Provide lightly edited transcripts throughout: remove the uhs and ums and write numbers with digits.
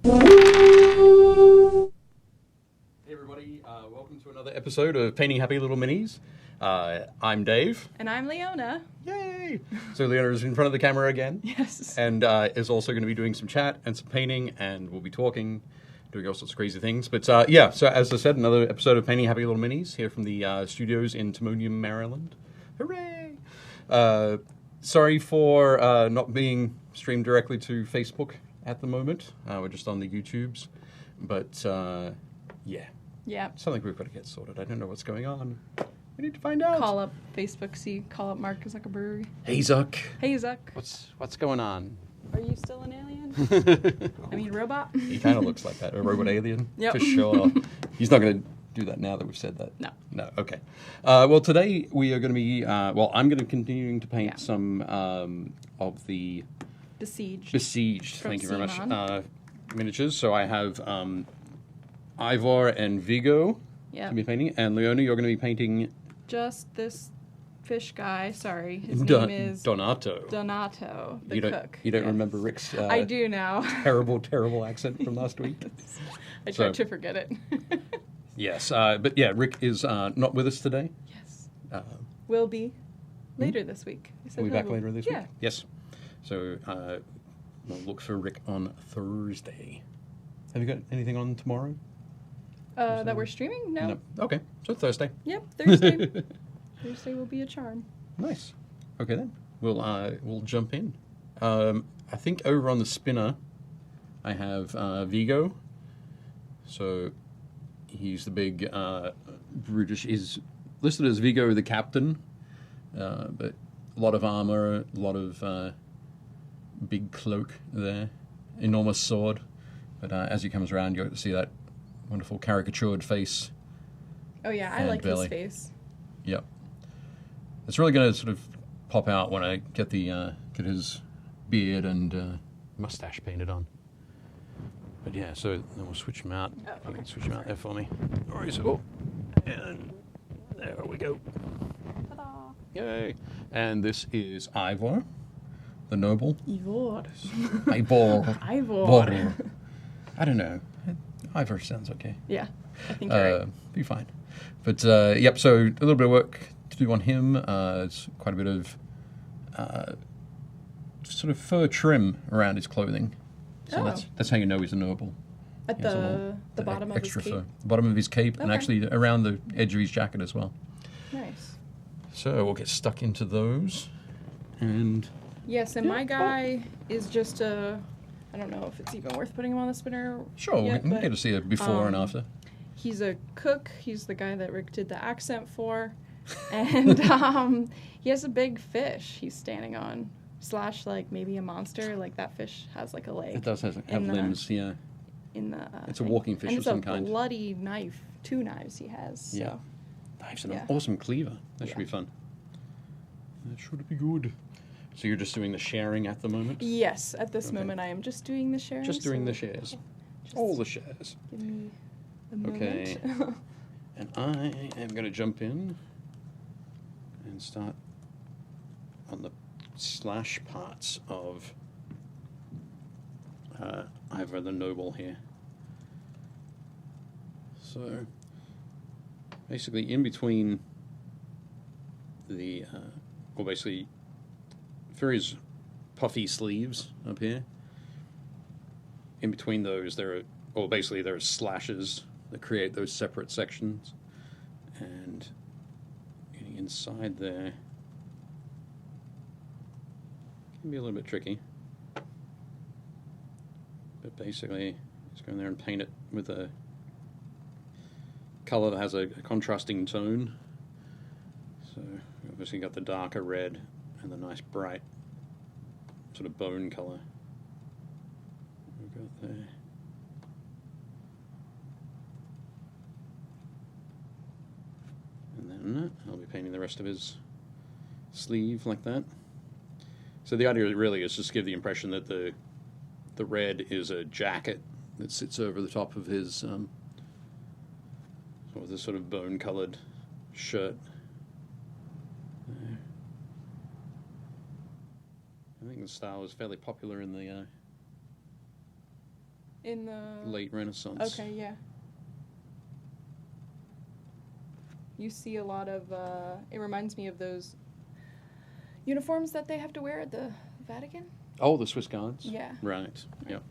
Hey everybody, welcome to another episode of Painting Happy Little Minis. I'm Dave. And I'm Leona. Yay! So Leona is in front of the camera again. Yes. And is also going to be doing some chat and some painting, and we'll be talking, doing all sorts of crazy things. But yeah, so as I said, another episode of Painting Happy Little Minis here from the studios in Timonium, Maryland. Hooray! Sorry for not being streamed directly to Facebook at the moment. We're just on the YouTubes. But yeah. Yeah. Something we've got to get sorted. I don't know what's going on. We need to find out. Call up Facebook, call up Mark Zuckerberg. Hey, Zuck. Hey, Zuck. What's going on? Are you still an alien? I mean, robot? He kind of looks like that. A robot alien? Yep. For sure. He's not going to do that now that we've said that. No. No, okay. Well, today we are going to be, I'm going to continuing to paint some of the Besieged. From thank you very CMON. much, miniatures. So I have Ivor and Vigo to be painting, and Leona, you're going to be painting just this fish guy. Sorry, his name is Donato. Donato, the cook. You don't remember Rick's I do now. terrible accent from last week? I tried to forget it. Yes, but yeah, Rick is not with us today. Yes. Will be later this week. Will be back later this week? Yeah. Yes. So we'll look for Rick on Thursday. Have you got anything on tomorrow? That we're streaming? No. Okay, so Thursday. Yep, Thursday. Thursday will be a charm. Nice. Okay then, we'll jump in. I think over on the spinner, I have Vigo. So he's the big brutish. He's listed as Vigo the captain, but a lot of armor, a lot of big cloak there, enormous sword. But as he comes around, you get to see that wonderful caricatured face. Oh yeah, I like his face. Yep. It's really going to sort of pop out when I get the get his beard and mustache painted on. But yeah, so then we'll switch him out. Oh, okay. You can switch him out there for me. All right, so and there we go. Ta-da! Yay! And this is Ivor, the noble. Ivor. Ivor. Ivor. I don't know. Ivor sounds okay. Yeah, I think you're right. Be fine. But yep, so a little bit of work to do on him. It's quite a bit of sort of fur trim around his clothing. So that's how you know he's a noble. At the bottom of his cape? The bottom of his cape, and actually around the edge of his jacket as well. Nice. So we'll get stuck into those. And yes, and my guy is just a... I don't know if it's even worth putting him on the spinner. Sure, yet, we can get to see a before and after. He's a cook. He's the guy that Rick did the accent for. And he has a big fish he's standing on. / like maybe a monster. Like that fish has like a leg. It does have limbs, yeah. In the it's a walking fish of some kind. And it's a bloody knife. 2 knives he has. So. Yeah. Knives and an awesome cleaver. That should be fun. That should be good. So you're just doing the sharing at the moment? Yes, at this moment I am just doing the sharing. Just doing the shares. All the shares. Give me a moment. Okay. And I am going to jump in and start on the slash parts of Ivor the Noble here. So basically in between the, well basically for his puffy sleeves up here, in between those there are slashes that create those separate sections, and getting inside there can be a little bit tricky, but basically just go in there and paint it with a color that has a contrasting tone. So we've obviously got the darker red and the nice bright sort of bone color we've got there. And then I'll be painting the rest of his sleeve like that. So the idea really is just to give the impression that the red is a jacket that sits over the top of his with this sort of bone-colored shirt. There. I think the style was fairly popular in the In the... late Renaissance. Okay, yeah. You see a lot of, it reminds me of those uniforms that they have to wear at the Vatican. Oh, the Swiss Guards? Yeah. Right, yep.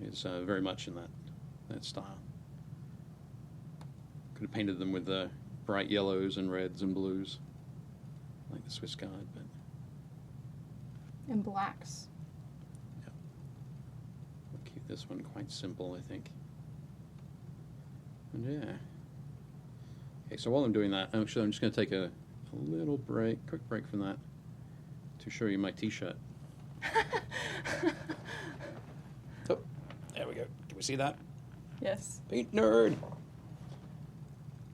It's very much in that style. Could have painted them with bright yellows and reds and blues, like the Swiss Guard, but... And blacks. Yep. We'll keep this one quite simple, I think. And yeah. Okay, so while I'm doing that, actually I'm just going to take a little break, quick break from that, to show you my t-shirt. Oh, there we go. Can we see that? Yes. Paint nerd!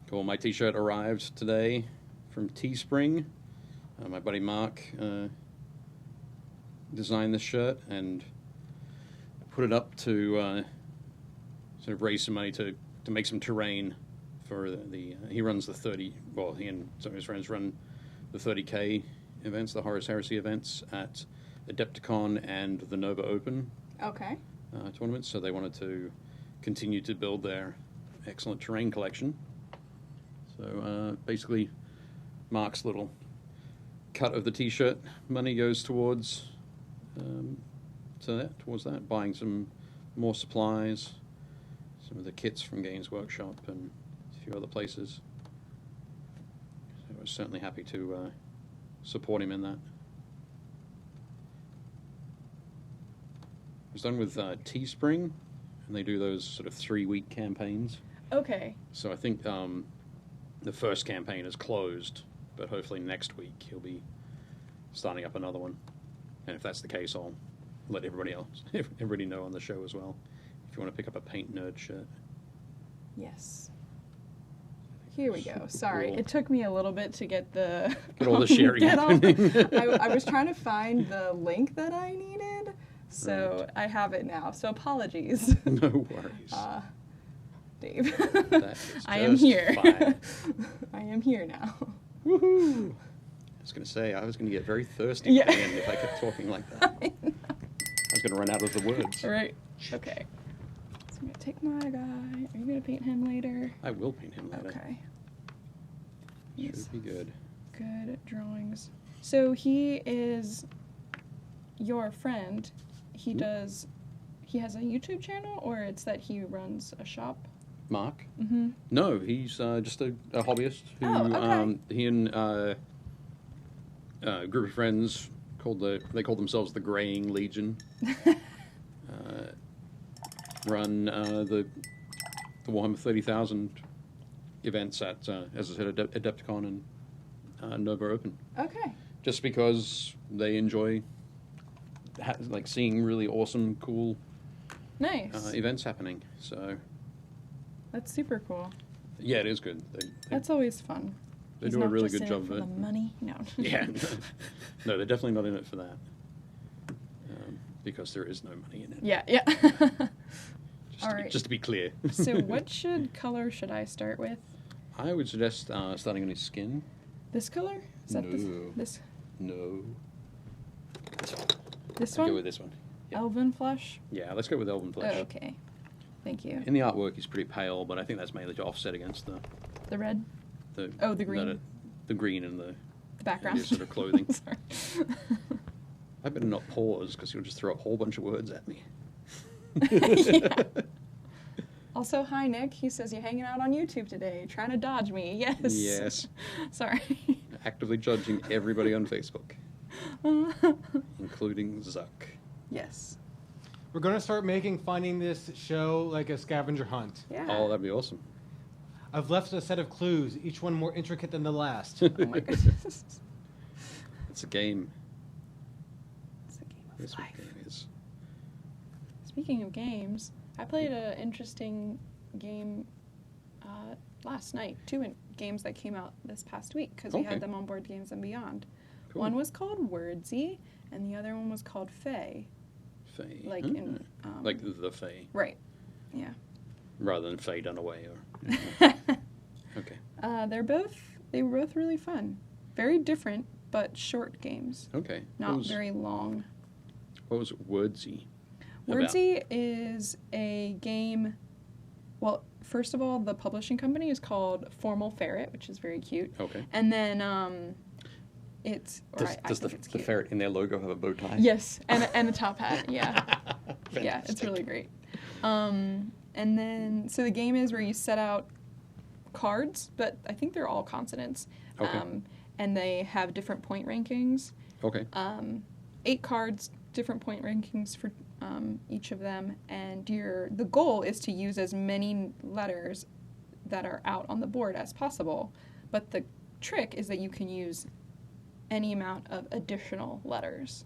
Cool, my t-shirt arrived today from Teespring. My buddy Mark designed this shirt and put it up to sort of raise some money to make some terrain for the he runs the 30, well, he and some of his friends run the 30K events, the Horus Heresy events at Adepticon and the Nova Open Okay. tournaments, so they wanted to continue to build their excellent terrain collection. So basically, Mark's little cut of the t-shirt money goes towards towards that, buying some more supplies, some of the kits from Games Workshop and a few other places. So I was certainly happy to support him in that. I was done with Teespring, and they do those sort of 3-week campaigns. Okay. So I think the first campaign is closed, but hopefully next week he'll be starting up another one. And if that's the case, I'll let everybody know on the show as well, if you want to pick up a Paint Nerd shirt. Yes. Here we go. Sorry, Cool. it took me a little bit to get all the sharing happening. I was trying to find the link that I needed, so Right. I have it now. So apologies. No worries. Dave. That is I am just here. fine. I am here now. Woohoo! I was going to say, I was going to get very thirsty Yeah. at the end if I kept talking like that. I was going to run out of the words. Right. Okay. So I'm gonna take my guy. Are you gonna paint him later? I will paint him later. Okay. He's Should be good. good drawings. So he is your friend. He does. He has a YouTube channel, or it's that he runs a shop. Mark? Mm-hmm. No, he's just a hobbyist who Oh, okay. he and a group of friends they call themselves the Graying Legion. Run the Warhammer 30,000 events at, as I said, Adepticon and Nova Open. Okay. Just because they enjoy like seeing really awesome, cool Nice. events happening. So That's super cool. yeah, it is good. That's always fun. They He's do a not really just good in job it for of the it. money. No. Yeah, no, they're definitely not in it for that, because there is no money in it. Yeah. Yeah. Just to be clear. So what color should I start with? I would suggest starting on his skin. This color? Is that No. this? No. This one. This I'll one? go with this one. Yeah. Elven flesh? Yeah, let's go with Elven Flesh. Oh, okay. Thank you. In the artwork, he's pretty pale, but I think that's mainly to offset against The red? the The green. The green and The background. his sort of clothing. Sorry. I better not pause because you'll just throw a whole bunch of words at me. Yeah. Also, hi, Nick. He says you're hanging out on YouTube today, trying to dodge me. Yes. Yes. Sorry. Actively judging everybody on Facebook, including Zuck. Yes. We're going to start finding this show like a scavenger hunt. Yeah. Oh, that'd be awesome. I've left a set of clues, each one more intricate than the last. Oh my goodness. It's a game. It's a game of That's what life. a game is. Speaking of games, I played an interesting game last night. Two games that came out this past week because we Okay. had them on Board Games and Beyond. Cool. One was called Wordsy, and the other one was called Fae. Fae. Like in like the Fae, right. Yeah. rather than Fae Dunaway or. Okay. They were both really fun. Very different, but short games. Okay. Not very long. What was Wordsy? Wordsy is a game. Well, first of all, the publishing company is called Formal Ferret, which is very cute. Okay. And then it's. Does the ferret in their logo have a bow tie? Yes, and a top hat. Yeah. Yeah, it's really great. And then so the game is where you set out cards, but I think they're all consonants. Okay. And they have different point rankings. Okay. 8 cards, different point rankings for each of them, and the goal is to use as many letters that are out on the board as possible. But the trick is that you can use any amount of additional letters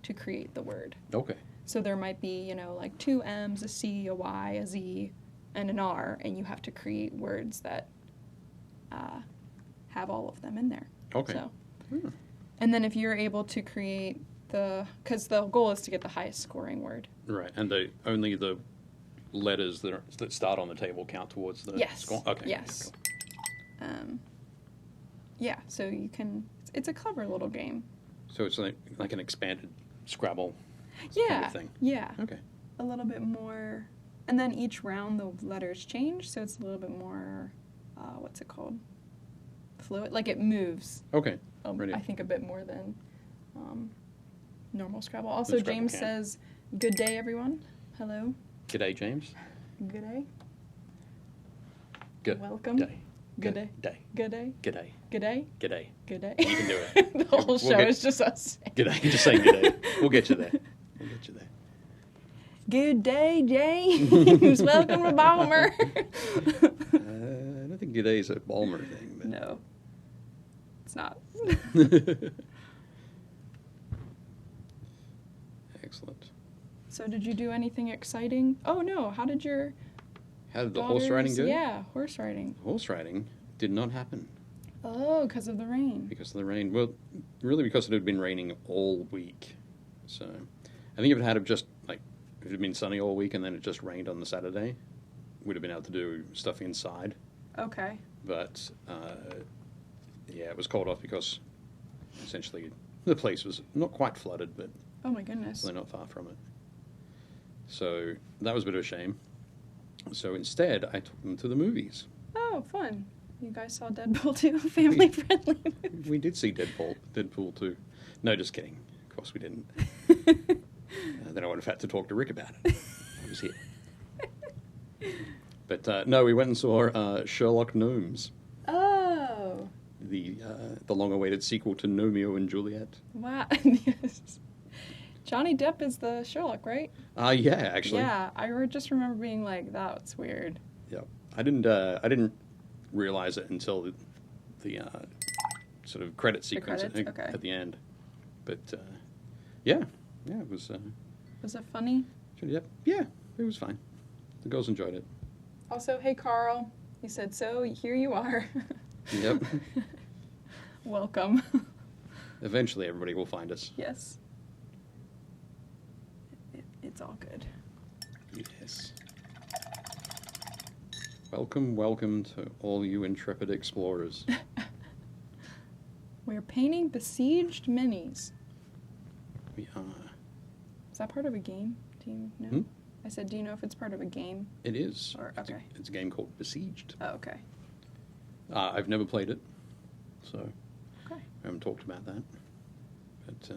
to create the word. Okay. So there might be, like 2 M's, a C, a Y, a Z, and an R, and you have to create words that have all of them in there. Okay. So, and then if you're able to create because the goal is to get the highest scoring word. Right, and only the letters that start on the table count towards the score? Okay. Yes. Cool. Yeah, so you can. It's a clever little game. So it's like an expanded Scrabble Yeah. kind of thing? Yeah. Okay. A little bit more. And then each round the letters change, so it's a little bit more, what's it called? Fluid. Like it moves. Okay. I think a bit more than normal Scrabble. Also, Scrabble James can. says, "Good day, everyone." Hello. G'day, James. Good day. Good Welcome. day. Good day. Day. Good day. G'day. Good day. G'day. Good day. You can do it. The whole We'll show get- is just us saying. G'day. Just saying g'day. We'll get you there. We'll get you there. Good day, James. Welcome to Balmer. I don't think g'day is a Balmer thing. But. No, it's not. Excellent. So did you do anything exciting? Oh, no. How did your How did the horse riding go? Yeah, horse riding. Horse riding did not happen Oh, because of the rain. because of the rain. Well, really because it had been raining all week. So I think if it had just if it had been sunny all week and then it just rained on the Saturday, we'd have been able to do stuff inside. Okay. But yeah, it was called off because essentially the place was not quite flooded, but Oh, my goodness. really not far from it. So that was a bit of a shame. So instead, I took them to the movies. Oh, fun. You guys saw Deadpool 2? Family friendly movie. We did see Deadpool 2. No, just kidding. Of course we didn't. Then I would have had to talk to Rick about it. He was here. But no, we went and saw Sherlock Gnomes, Oh. the long-awaited sequel to Romeo and Juliet. Wow. Yes. Johnny Depp is the Sherlock, right? Yeah, actually. Yeah, I just remember being like, that's weird. Yeah, I didn't realize it until the sort of credit sequence credits? Okay. at the end. But yeah, it was. Was it funny? Yeah, it was fine. The girls enjoyed it. Also, hey, Carl. He said, so here you are. Yep. Welcome. Eventually, everybody will find us. Yes. It's all good. Yes. Welcome to all you intrepid explorers. We're painting Besieged minis. We are. Is that part of a game? Do you know? Hmm? I said, do you know if it's part of a game? It is. Or, It's a- okay. It's a game called Besieged. Oh, okay. I've never played it, so Okay. I haven't talked about that. But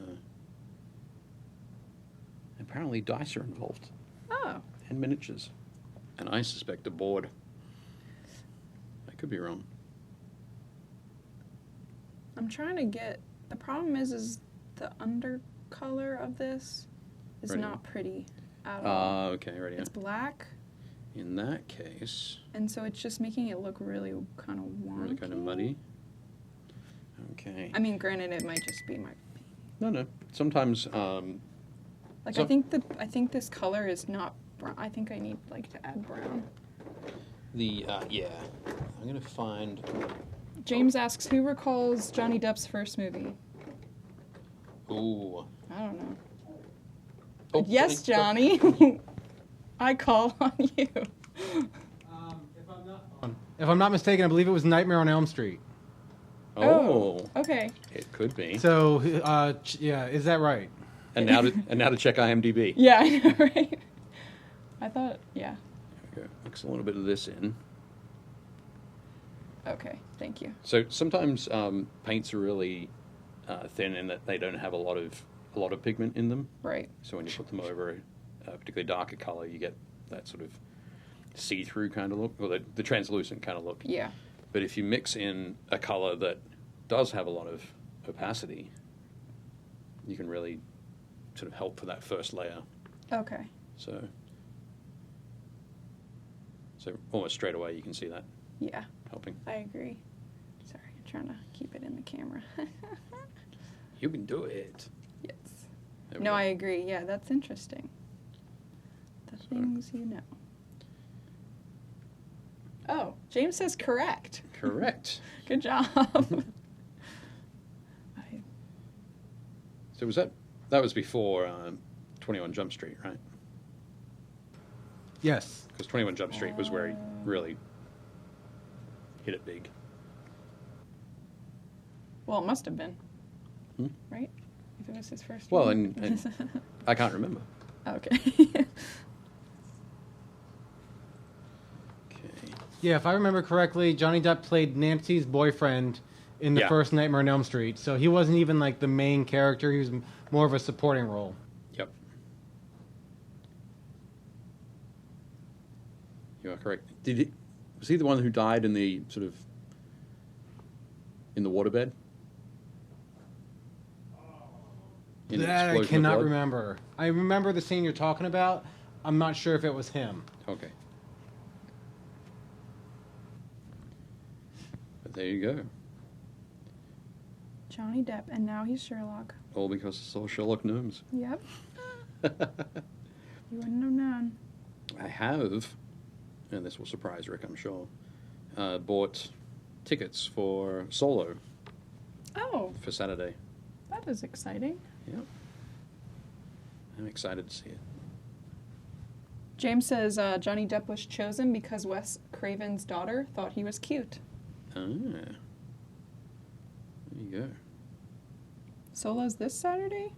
apparently dice are involved, Oh. and miniatures, and I suspect a board. I could be wrong. I'm trying to get... The problem is the undercolor of this is Ready. not pretty at all. Okay, ready. It's black, In that case, and so it's just making it look really kind of wonky. really kind of muddy. Okay. I mean, granted, it might just be my... No. Sometimes, Like, So- I think this color is not brown. I think I need, to add brown. yeah. I'm gonna find. James asks, who recalls Johnny Depp's first movie? Ooh. I don't know. Oh, Yes, Johnny. Johnny. I call on you. If I'm not mistaken, I believe it was Nightmare on Elm Street. Oh. Okay. It could be. So, yeah, is that right? And now to check IMDb. Yeah, I know, right? I thought, yeah. There we go. Mix a little bit of this in. Okay, thank you. So sometimes paints are really thin in that they don't have a lot of pigment in them. Right. So when you put them over a particularly darker color, you get that sort of see-through kind of look, or the translucent kind of look. Yeah. But if you mix in a color that does have a lot of opacity, you can really sort of help for that first layer. Okay. So almost straight away you can see that Yeah, helping. I agree. Sorry, I'm trying to keep it in the camera. You can do it. Yes. There we No, go. I agree. Yeah, that's interesting. The things you know. Oh, James says correct. Correct. Good job. So that was before 21 Jump Street, right? Yes. Because 21 Jump Street was where he really hit it big. Well, it must have been. Hmm? Right? If it was his first Well, one. and I can't remember. Okay. Okay. Yeah, if I remember correctly, Johnny Depp played Nancy's boyfriend in the Yeah. first Nightmare on Elm Street. So he wasn't even like the main character. He was more of a supporting role. Yep. You are correct. Was he the one who died in the sort of in the waterbed? In the That I explosion of cannot blood? remember. I remember the scene you're talking about. I'm not sure if it was him. Okay. But there you go. Johnny Depp, and now he's Sherlock. All because I saw Sherlock Gnomes. Yep. You wouldn't have known. I have, and this will surprise Rick, I'm sure, bought tickets for Solo Oh, for Saturday. that is exciting. Yeah. I'm excited to see it. James says Johnny Depp was chosen because Wes Craven's daughter thought he was cute. Ah. There you go. Solo's this Saturday?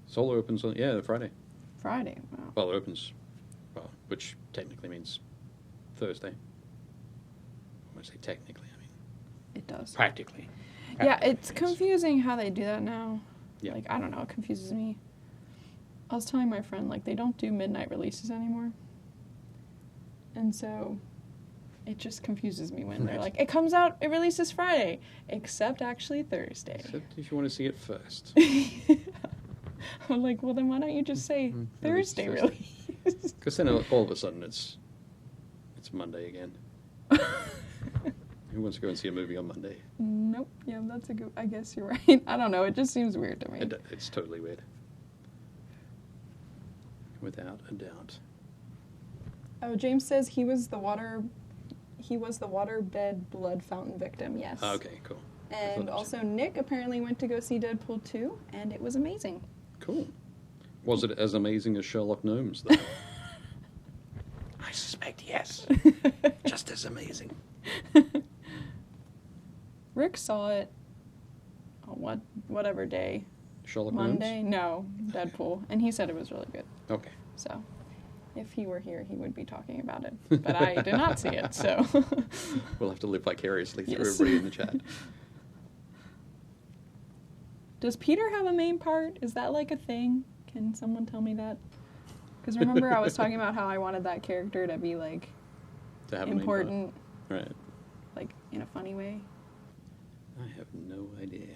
Solo opens on, Friday. Friday. Wow. Well, it opens, which technically means Thursday. When I say technically, I mean It does. practically. Yeah, Practically it's means- confusing how they do that now. Yeah. Like, I don't know, it confuses me. I was telling my friend, like, they don't do midnight releases anymore. And so it just confuses me when they're Right. like, it comes out, it releases Friday, except actually Thursday. Except if you want to see it first. I'm like, well, then why don't you just say Thursday Thursday. release? Because then all of a sudden it's Monday again. Who wants to go and see a movie on Monday? Nope. Yeah, that's a good, I guess you're right. I don't know, it just seems weird to me. It's totally weird. Without a doubt. Oh, James says he was the waterbed blood fountain victim, yes. Okay, cool. I thought And that was- also Nick apparently went to go see Deadpool 2, and it was amazing. Cool. Was it as amazing as Sherlock Gnomes, though? I suspect yes. Just as amazing. Rick saw it on whatever day. Sherlock Monday? No, Deadpool. And he said it was really good. Gnomes? Okay. So if he were here, he would be talking about it. But I did not see it, so. We'll have to live vicariously through Yes. everybody in the chat. Does Peter have a main part? Is that like a thing? Can someone tell me that? Because remember I was talking about how I wanted that character to be like To have a main part. important, Right. like in a funny way. I have no idea.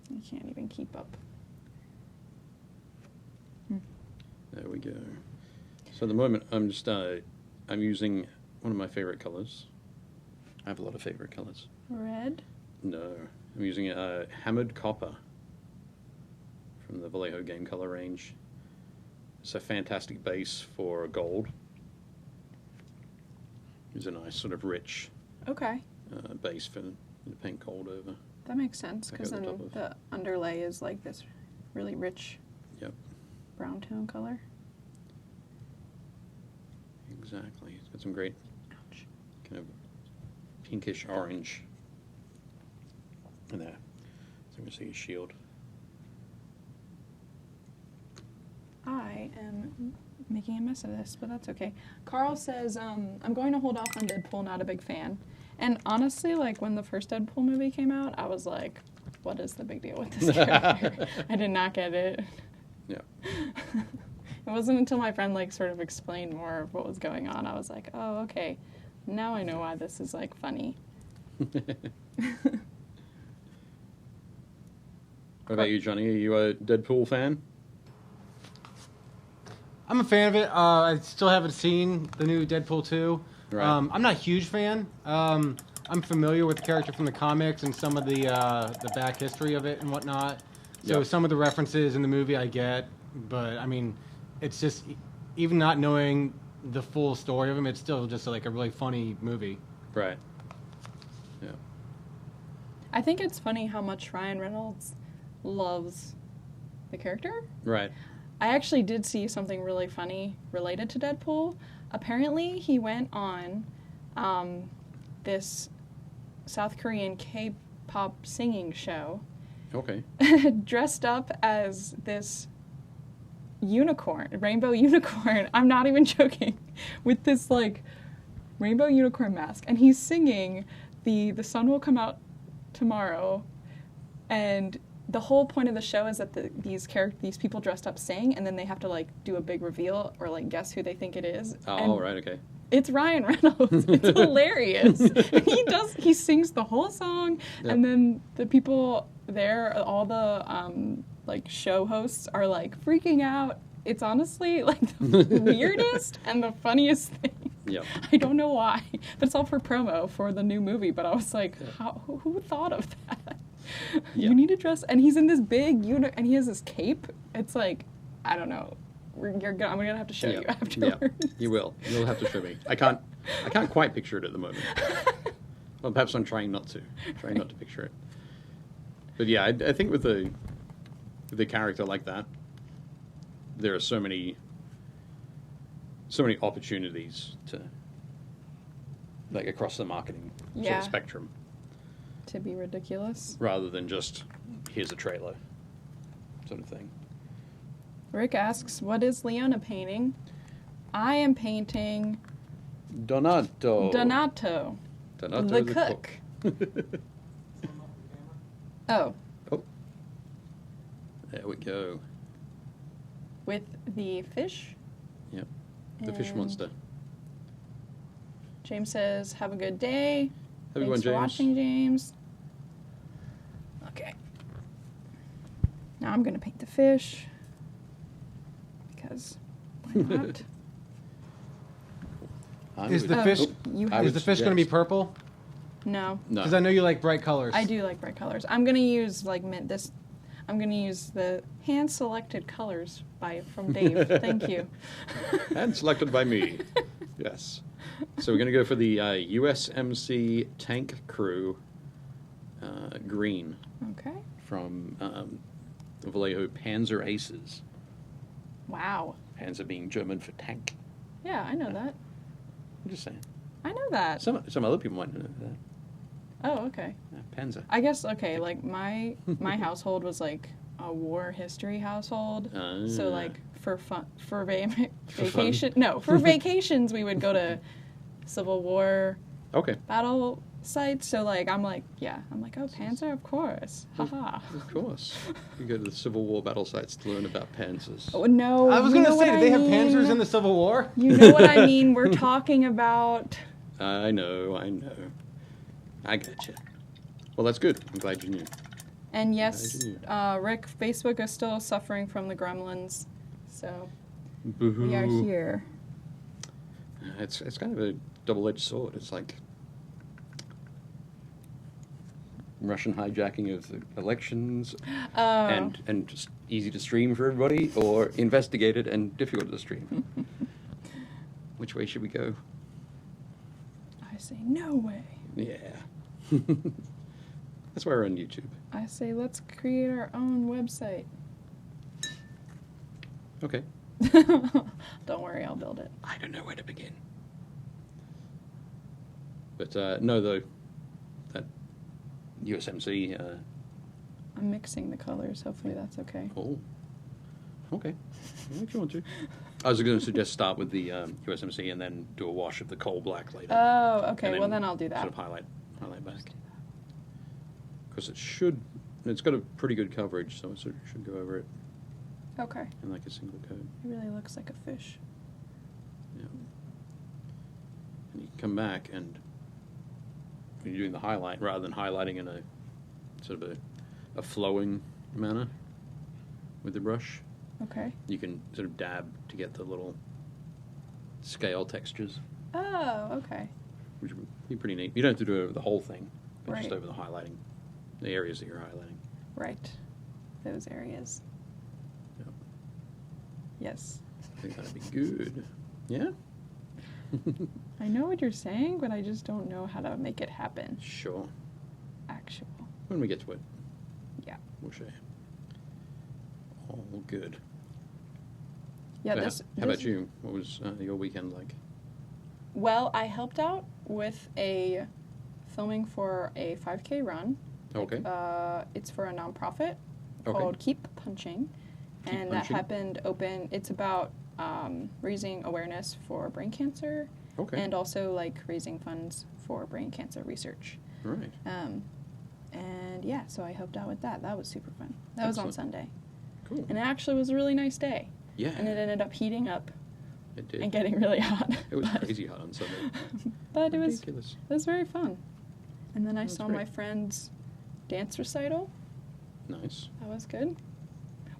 I can't even keep up. There we go. So at the moment, I'm just I'm using one of my favorite colors. I have a lot of favorite colors. Red? No, I'm using hammered copper from the Vallejo game color range. It's a fantastic base for gold. It's a nice sort of rich Okay. base for the paint gold over. That makes sense, because Back then over the top the underlay is like this really rich Yep, brown tone color. exactly. It's got some great Ouch. kind of pinkish orange in there. So I'm going to see his shield. I am making a mess of this, but that's okay. Carl says, I'm going to hold off on Deadpool, not a big fan. And honestly, like, when the first Deadpool movie came out, I was like, what is the big deal with this character? I did not get it. Yeah. It wasn't until my friend, like, sort of explained more of what was going on, I was like, oh, okay. Now I know why this is, like, funny. What about you, Johnny? Are you a Deadpool fan? I'm a fan of it. I still haven't seen the new Deadpool 2. Right. I'm not a huge fan. I'm familiar with the character from the comics and some of the back history of it and whatnot. So Yep. some of the references in the movie I get, but I mean, it's just even not knowing the full story of him, it's still just like a really funny movie. Right. Yeah. I think it's funny how much Ryan Reynolds loves the character. Right. I actually did see something really funny related to Deadpool. Apparently, he went on this South Korean K-pop singing show Okay. dressed up as this unicorn, rainbow unicorn. I'm not even joking. With this, like, rainbow unicorn mask. And he's singing the sun will come out tomorrow. And the whole point of the show is that these people dressed up sing, and then they have to, like, do a big reveal or, like, guess who they think it is. Oh, right, okay. It's Ryan Reynolds. It's hilarious. He sings the whole song, Yep. and then the people there, all the like show hosts are like freaking out. It's honestly like the weirdest and the funniest thing. Yep. I don't know why, but it's all for promo for the new movie. But I was like, who thought of that? Yeah. You need to dress, and he's in this big and he has this cape. It's like, I don't know. I'm gonna have to show you afterwards. Yeah, you will. You'll have to show me. I can't quite picture it at the moment. Well, perhaps I'm trying not to picture it. But yeah, I think with a character like that, there are so many opportunities to, like, across the marketing sort Yeah. of spectrum, To be ridiculous. rather than just here's a trailer sort of thing. Rick asks, what is Leona painting? I am painting Donato. Donato, the cook. Oh, Oh, there we go. with the fish. Yep, the fish And monster. James says, have a good day. Have a good one, Thanks for James. watching, James. Okay. Now I'm going to paint the fish. Because why not? Is the Oh, fish you I have... is the fish going to be purple? No. No. Because I know you like bright colors. I do like bright colors. I'm going to use I'm going to use the hand-selected colors from Dave. Thank you. And selected by me. Yes. So we're going to go for the USMC Tank Crew green Okay. from Vallejo Panzer Aces. Wow. Panzer being German for tank. Yeah, I know that. I'm just saying. I know that. Some other people might know that. Oh, okay. Panzer. I guess, okay, like, my household was, like, a war history household. So, like, for vacation... No, for vacations, we would go to Civil War Okay. battle sites. So, like, I'm like, oh, Panzer, of course. Haha. Of course. You go to the Civil War battle sites to learn about panzers. Oh, no. I was you going to know say, what did they have mean. panzers in the Civil War? You know what I mean. We're talking about... I know. I gotcha. Well, that's good. I'm glad you knew. And yes, Glad you Rick, Facebook is still suffering from the gremlins. So Boo-hoo. we are here. It's kind of a double-edged sword. It's like Russian hijacking of the elections, Oh. and just easy to stream for everybody, or investigated and difficult to stream. Which way should we go? I say, no way. Yeah. That's why we're on YouTube. I say, let's create our own website. Okay. Don't worry, I'll build it. I don't know where to begin. But no, though, that USMC. I'm mixing the colors. Hopefully that's okay. Oh. Okay. Yeah, if you want to. I was going to suggest start with the USMC and then do a wash of the coal black later. Oh, okay. Well, then I'll do that. Sort of highlight back. Because it's got a pretty good coverage, so it sort of should go over it Okay. in like a single coat. It really looks like a fish. Yeah. And you come back and when you're doing the highlight, rather than highlighting in a sort of a flowing manner with the brush, Okay. you can sort of dab to get the little scale textures, Oh, okay. which would be pretty neat. You don't have to do it over the whole thing, but just Right. over the highlighting, the areas that you're highlighting. Right. Those areas. Yep. Yes. I think that'd be good. Yeah? I know what you're saying, but I just don't know how to make it happen. Sure. Actual. When we get to it, Yeah. we'll show you. All good. Yeah. So how about you? What was your weekend like? Well, I helped out with a filming for a 5K run. Okay. It's for a nonprofit Okay. called Keep Punching, Keep and Punching. that happened open. It's about raising awareness for brain cancer, Okay. and also like raising funds for brain cancer research. Right. And yeah, so I helped out with that. That was super fun. That was on Excellent. Sunday, Cool. and it actually was a really nice day. Yeah. And it ended up heating up It did. and getting really hot. It was but, crazy hot on Sunday. but Ridiculous. it was very fun. And then I That's saw great. my friend's dance recital. Nice. That was good.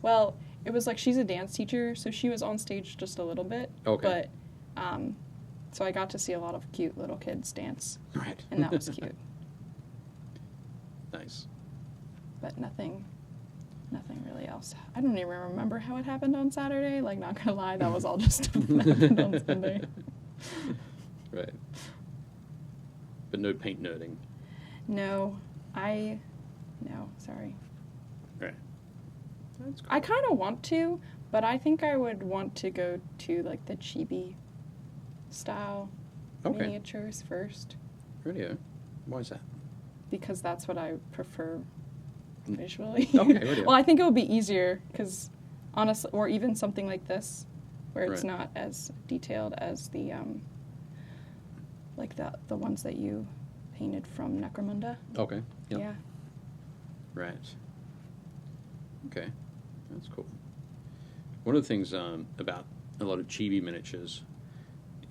Well, it was like she's a dance teacher, so she was on stage just a little bit. Okay. But, so I got to see a lot of cute little kids dance, Right. and that was cute. Nice. But nothing really else. I don't even remember how it happened on Saturday. Like, not gonna lie, that was all just stuff that happened on Sunday. Right. But no paint nerding. No, sorry. Right. That's cool. I kind of want to, but I think I would want to go to like the Chibi Style Okay. miniatures first, Radio. Why is that? because that's what I prefer visually. Okay, radio. Well, I think it would be easier because honestly, or even something like this, where it's Right. not as detailed as the like the ones that you painted from Necromunda. Okay. Yep. Yeah. Right. Okay. That's cool. One of the things about a lot of chibi miniatures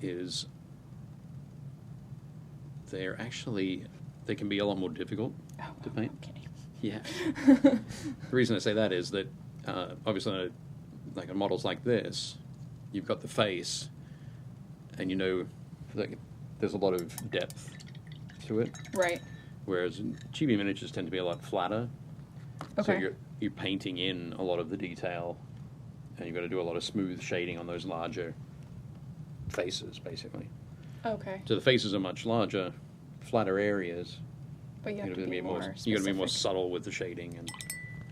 is they can be a lot more difficult to paint. Okay. Yeah. The reason I say that is that obviously, like on models like this, you've got the face, and you know, like, there's a lot of depth to it. Right. Whereas chibi miniatures tend to be a lot flatter. So Okay. you're painting in a lot of the detail, and you've got to do a lot of smooth shading on those larger faces, basically. Okay. So the faces are much larger, flatter areas. But you have You're to be more you got to be more specific. subtle with the shading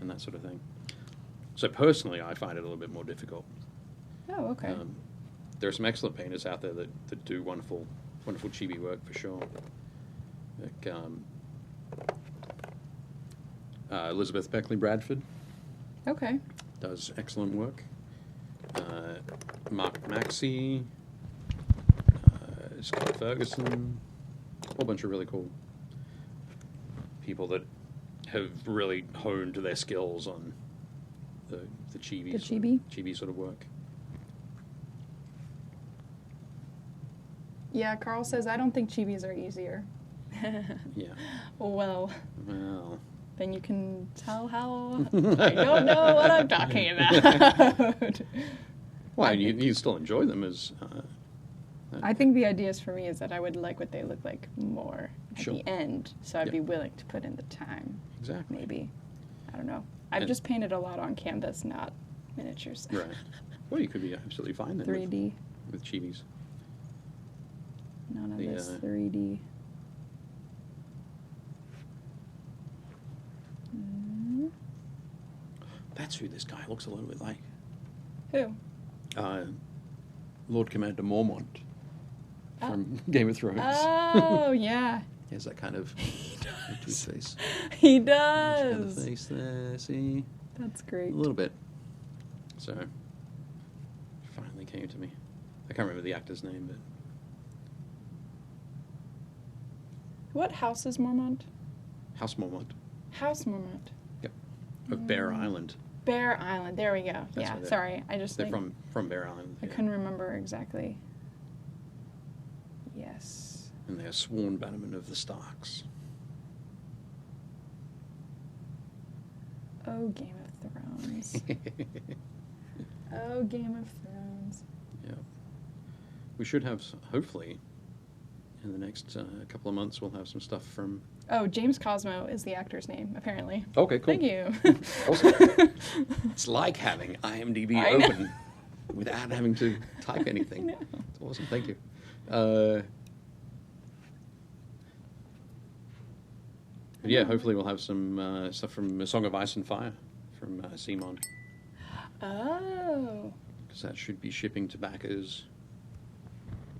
and that sort of thing. So personally, I find it a little bit more difficult. Oh, okay. There are some excellent painters out there that do wonderful chibi work for sure. Like Elizabeth Beckley Bradford Okay. does excellent work. Mark Maxey, Scott Ferguson, a whole bunch of really cool people that have really honed their skills on the chibi, The sort of- chibi? chibi sort of work. Yeah, Carl says, I don't think chibis are easier. Yeah. Well, Well. then you can tell how I don't know what I'm talking about. Well, you still enjoy them as. I think the idea is for me is that I would like what they look like more at Sure. the end, so I'd Yeah. be willing to put in the time. Exactly. Maybe. I don't know. I've And- just painted a lot on canvas, not miniatures. Right. Well, you could be absolutely fine then 3D. with chibis. None of The, this 3D. Mm. That's who this guy looks a little bit like. Who? Lord Commander Mormont from Game of Thrones. Oh, yeah. He has that kind of to his face. He Kind of does. face there, see? That's A great. little bit. So, it finally came to me. I can't remember the actor's name, but... What house is Mormont? House Mormont. House Mormont. Yep. Of Bear Island. Bear Island. There we go. That's Yeah, where they're- sorry. I just They're from Bear Island. I yeah. couldn't remember exactly. Yes. And they are sworn bannermen of the Starks. Oh, Game of Thrones. Oh, Game of Thrones. Yeah. We should have, hopefully, in the next couple of months, we'll have some stuff from... Oh, James Cosmo is the actor's name, apparently. Okay, cool. Thank you. Awesome. It's like having IMDb I know. open without having to type anything. I know. It's awesome. Thank you. But yeah, hopefully we'll have some stuff from A Song of Ice and Fire from CMON, Oh, because that should be shipping to backers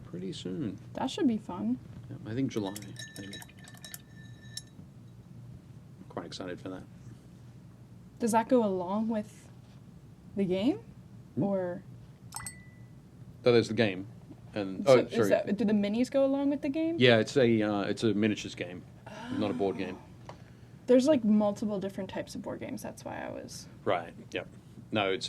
pretty soon. that should be fun. Yeah, I think July, maybe. I'm quite excited for that. Does that go along with the game? Hmm? Or So there's the game, and so oh, sorry. do the minis go along with the game? Yeah, it's a miniatures game, not a board game. There's like multiple different types of board games. That's why I was. Right. Yep. No, it's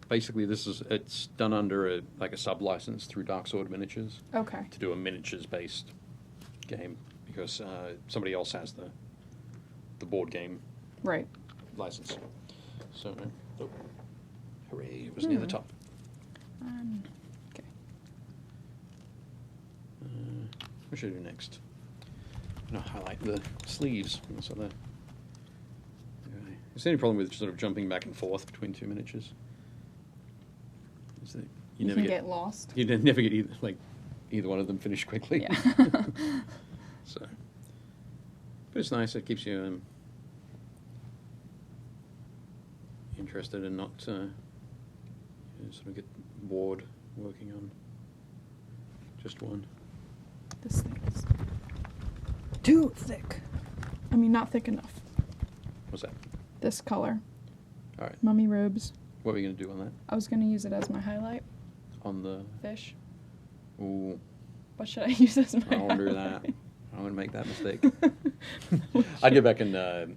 basically it's done under a sub license through Dark Sword Miniatures Okay. to do a miniatures based game, because somebody else has the board game Right. license. So, oh, hooray! It was near the top. Okay. What should I do next? I'm gonna highlight the sleeves. So is there any problem with sort of jumping back and forth between two miniatures? Is that You never can get lost. You never get either one of them finished quickly. Yeah. So, but it's nice. It keeps you interested and not sort of get bored working on just one. This thing is too thick. I mean, not thick enough. What's that? This color. All right. Mummy robes. What are we going to do on that? I was going to use it as my highlight. On the... Fish. Ooh, What should I use as my I won't do that. highlight? I'm going to make that mistake. I'd get back and...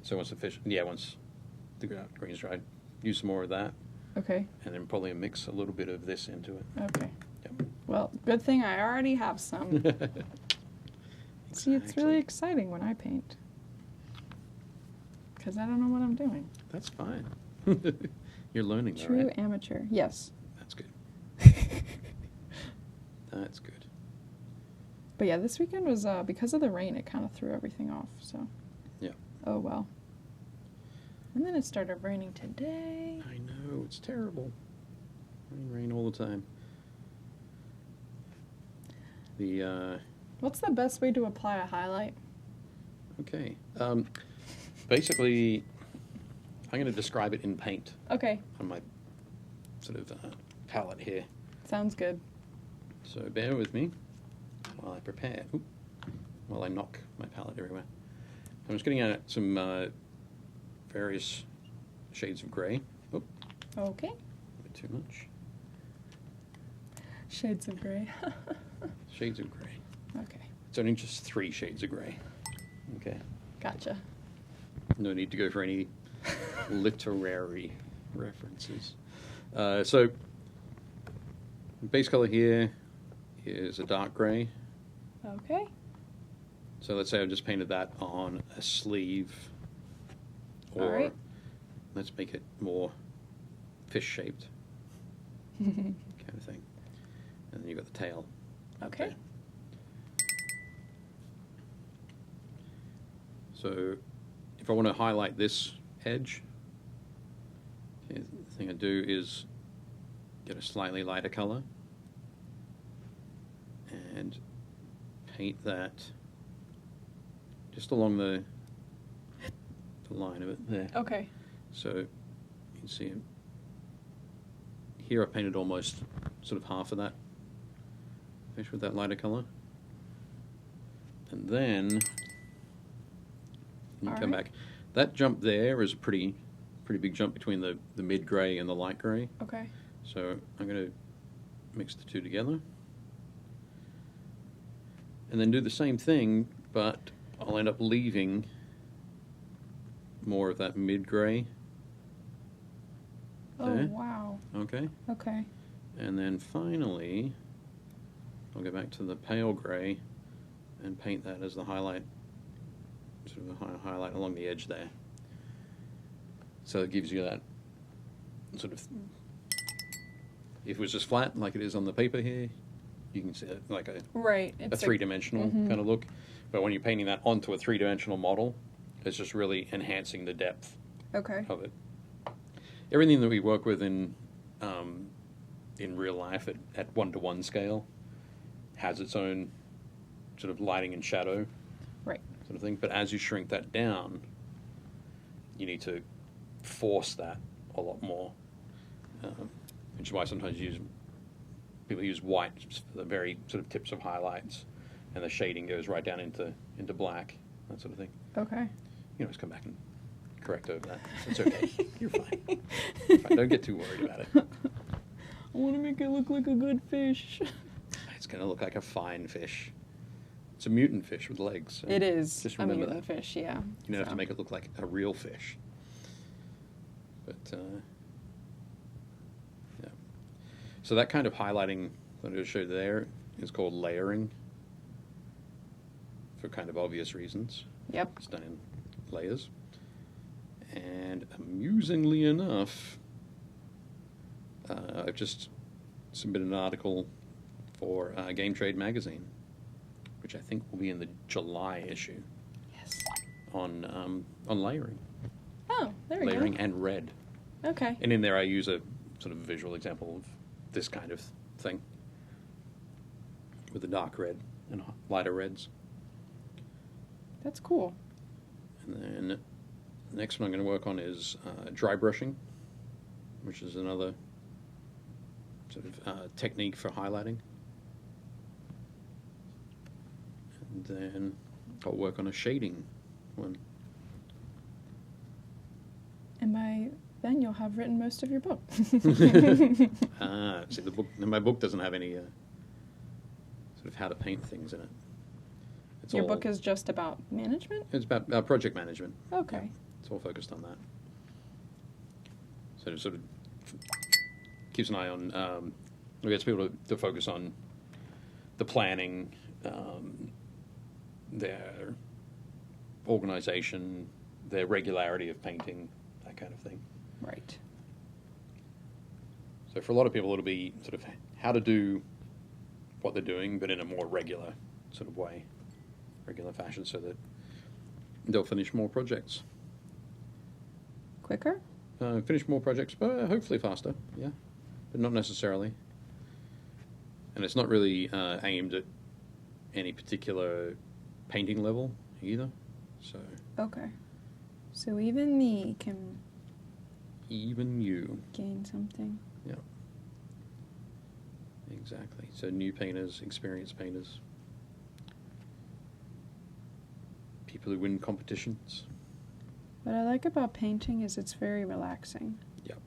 so once the fish... Yeah, once the green's dried, use some more of that. Okay. And then probably mix a little bit of this into it. Okay. Yep. Well, good thing I already have some. See, it's really Exactly. exciting when I paint. Because I don't know what I'm doing. That's fine. You're learning, though, True right? amateur. Yes. That's good. That's good. But yeah, this weekend was, because of the rain, it kind of threw everything off, so. Yeah. Oh, well. And then it started raining today. I know, it's terrible. Rain all the time. What's the best way to apply a highlight? Okay. Basically, I'm going to describe it in paint Okay. on my sort of palette here. Sounds good. So bear with me while I prepare. Oop, while I knock my palette everywhere. I'm just getting at some various shades of grey. Oop, Okay. a bit too much. Shades of gray. Shades of grey. Okay. It's only just 3 shades of grey. Okay. Gotcha. No need to go for any literary references. So, base color here is a dark grey. Okay. So let's say I just painted that on a sleeve, or All right. let's make it more fish-shaped kind of thing. And then you've got the tail. up Okay. there. So if I want to highlight this edge, okay, the thing I do is get a slightly lighter color and paint that just along the line of it there. Okay. So you can see it. Here I painted almost sort of half of that fish with that lighter color. And then you All come right. back. That jump there is a pretty pretty big jump between the mid grey and the light grey. Okay. So I'm going to mix the two together. And then do the same thing, but I'll end up leaving more of that mid grey. Oh, there. wow. Okay. Okay. And then finally, I'll go back to the pale grey and paint that as the highlight, sort of a highlight along the edge there. So it gives you that sort of, if it was just flat like it is on the paper here, you can see it like a Right. a three-dimensional kind of look. But when you're painting that onto a three-dimensional model, it's just really enhancing the depth Okay. of it. Everything that we work with in real life at 1-to-1 scale has its own sort of lighting and shadow Right. sort of thing. But as you shrink that down, you need to force that a lot more, which is why sometimes people use white for the very sort of tips of highlights, and the shading goes right down into black, that sort of thing. Okay. You know, just come back and correct over that. It's okay. You're fine. You're fine. Don't get too worried about it. I want to make it look like a good fish. It's going to look like a fine fish. It's a mutant fish with legs. So It is Just a remember mutant that. fish, yeah. You don't have to make it look like a real fish. But, yeah. So that kind of highlighting that I just showed there is called layering, for kind of obvious reasons. Yep. It's done in layers. And amusingly enough, I've just submitted an article for Game Trade magazine, which I think will be in the July issue, Yes. on layering. Oh, there we Layering and red. go. Okay. And in there I use a sort of visual example of this kind of thing, with the dark red and lighter reds. That's cool. And then the next one I'm going to work on is dry brushing, which is another sort of technique for highlighting. And then I'll work on a shading one. And by then you'll have written most of your book. See, the book. My book doesn't have any sort of how to paint things in it. It's Your all, book is just about management? It's about project management. Okay. Yeah, it's all focused on that. So it sort of keeps an eye on. We gets people to focus on the planning, their organization, their regularity of painting, that kind of thing. Right. So for a lot of people, it'll be sort of how to do what they're doing, but in a more regular sort of way, regular fashion, so that they'll finish more projects. Quicker? Finish more projects, but hopefully faster, yeah, but not necessarily. And it's not really aimed at any particular painting level either, so Okay. So even me can even you. gain something. Yeah. Exactly. So new painters, experienced painters, people who win competitions. What I like about painting is it's very relaxing. Yep.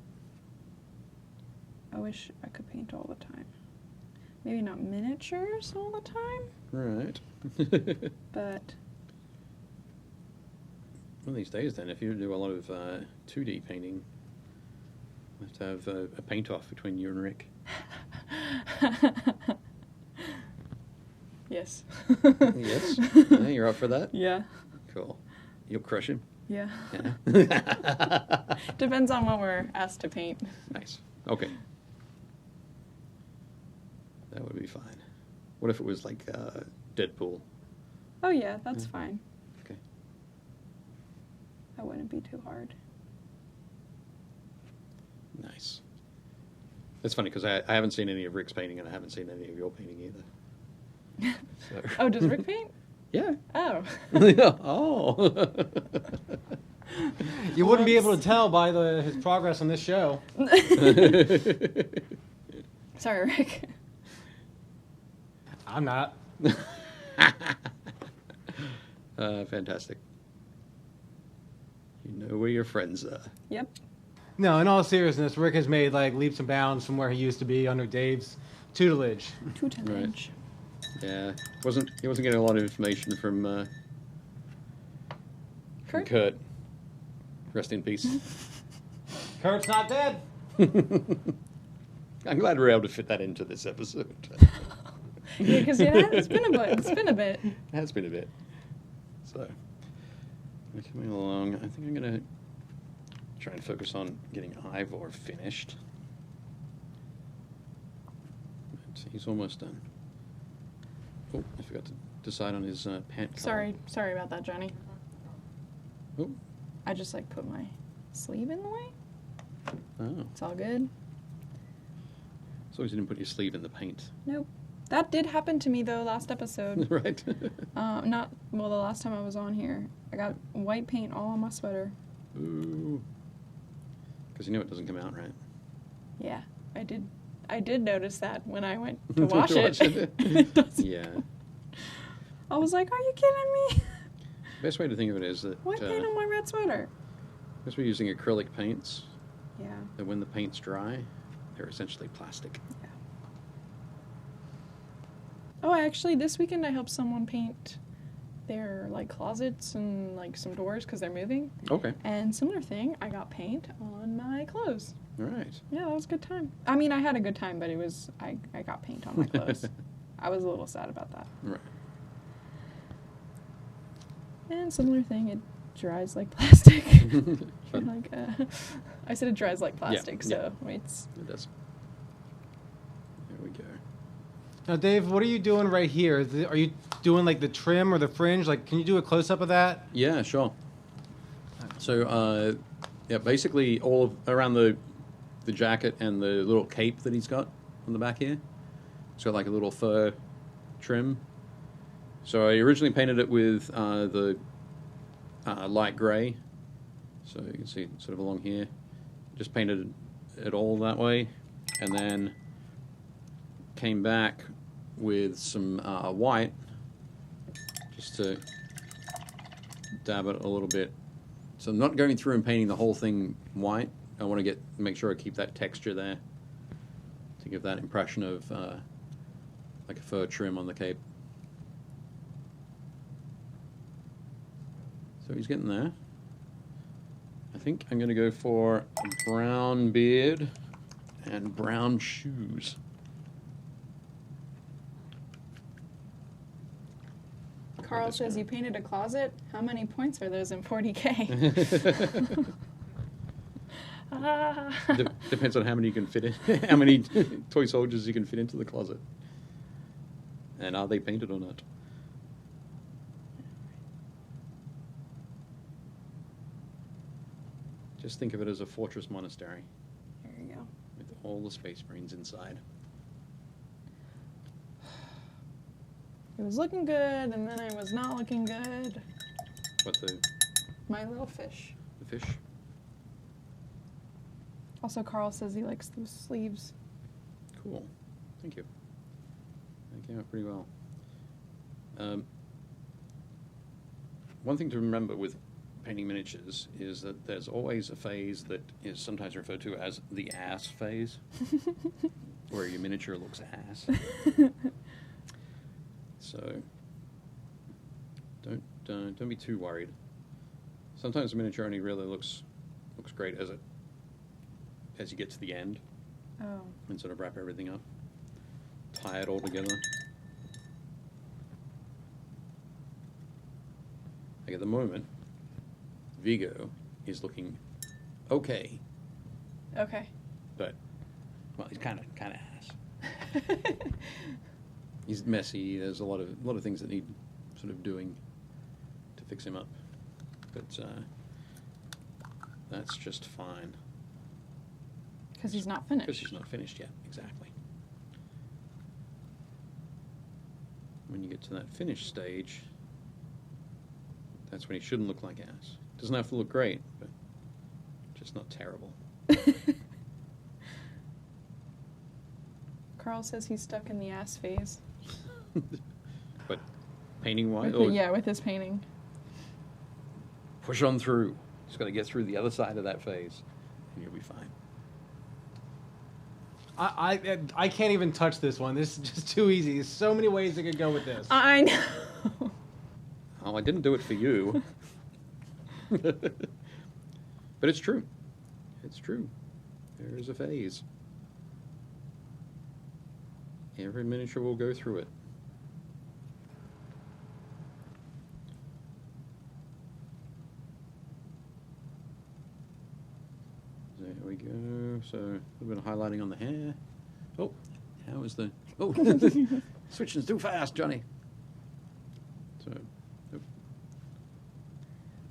I wish I could paint all the time. Maybe not miniatures all the time, Right. but One of these days, then, if you do a lot of 2D painting, you have to have a paint-off between you and Rick. yes. Yes? Yeah, you're up for that? Yeah. Cool. You'll crush him? Yeah. Yeah. Depends on what we're asked to paint. Nice. Okay. That would be fine. What if it was like Deadpool? Oh yeah, that's Yeah. fine. Okay. That wouldn't be too hard. Nice. It's funny because I haven't seen any of Rick's painting and I haven't seen any of your painting either. So. Oh, does Rick paint? Yeah. Oh. Oh. You wouldn't be able to tell by his progress on this show. Sorry, Rick. I'm not. Fantastic. You know where your friends are. Yep. No, in all seriousness, Rick has made like leaps and bounds from where he used to be under Dave's tutelage. Tutelage. Yeah, he wasn't getting a lot of information from Kurt. Rest in peace. Kurt's not dead. I'm glad we're able to fit that into this episode. Yeah, because it's been a bit. It's been a bit. It has been a bit. So, we're coming along. I think I'm going to try and focus on getting Ivor finished. But he's almost done. Oh, I forgot to decide on his pant color. Sorry about that, Johnny. Oh. I just like put my sleeve in the way. Oh. It's all good. As long as you didn't put your sleeve in the paint. Nope. That did happen to me though last episode. Right. The last time I was on here, I got white paint all on my sweater. Ooh. Because you know it doesn't come out right. Yeah, I did notice that when I went to wash it. It doesn't. Yeah. I was like, are you kidding me? The best way to think of it is that White paint on my red sweater. because we're using acrylic paints, Yeah. that when the paint's dry, they're essentially plastic. Yeah. Oh, actually, this weekend I helped someone paint their like closets and like some doors because they're moving. Okay. And similar thing, I got paint on my clothes. All right. Yeah, that was a good time. I mean, I had a good time, but it was I got paint on my clothes. I was a little sad about that. Right. And similar thing, it dries like plastic. Like, I said it dries like plastic, so it's... It does. There we go. Now, Dave, what are you doing right here? Are you doing like the trim or the fringe? Like, can you do a close up of that? Yeah, sure. So, basically all around the jacket and the little cape that he's got on the back here. It's got like a little fur trim. So I originally painted it with the light grey. So you can see sort of along here. Just painted it all that way. And then came back with some white just to dab it a little bit. So I'm not going through and painting the whole thing white. I want to make sure I keep that texture there to give that impression of like a fur trim on the cape. So he's getting there. I think I'm going to go for a brown beard and brown shoes. Carl says you painted a closet. How many points are those in 40K? Depends on how many you can fit in, how many toy soldiers you can fit into the closet. And are they painted or not? Just think of it as a fortress monastery. There you go. With all the space marines inside. It was looking good, and then it was not looking good. What, My little fish. the fish? Also, Carl says he likes those sleeves. Cool. Thank you. That came out pretty well. One thing to remember with painting miniatures is that there's always a phase that is sometimes referred to as the ass phase, where your miniature looks ass. So don't be too worried. Sometimes a miniature only really looks great as you get to the end. Oh. And sort of wrap everything up, tie it all together. Like at the moment, Vigo is looking okay, Okay. but well, he's kind of ass. He's messy. There's a lot of things that need sort of doing to fix him up, but that's just fine. Because he's not finished. Because he's not finished yet, exactly. When you get to that finished stage, that's when he shouldn't look like ass. Doesn't have to look great, but just not terrible. Carl says he's stuck in the ass phase. But painting wise, Yeah, with his painting. push on through. Just got to get through the other side of that phase, and you'll be fine. I can't even touch this one. This is just too easy. There's so many ways I could go with this. I know. Oh, I didn't do it for you. But it's true. It's true. There is a phase. Every miniature will go through it. There we go. So a little bit of highlighting on the hair. Oh, how is the... Oh, switching too fast, Johnny. So, oh,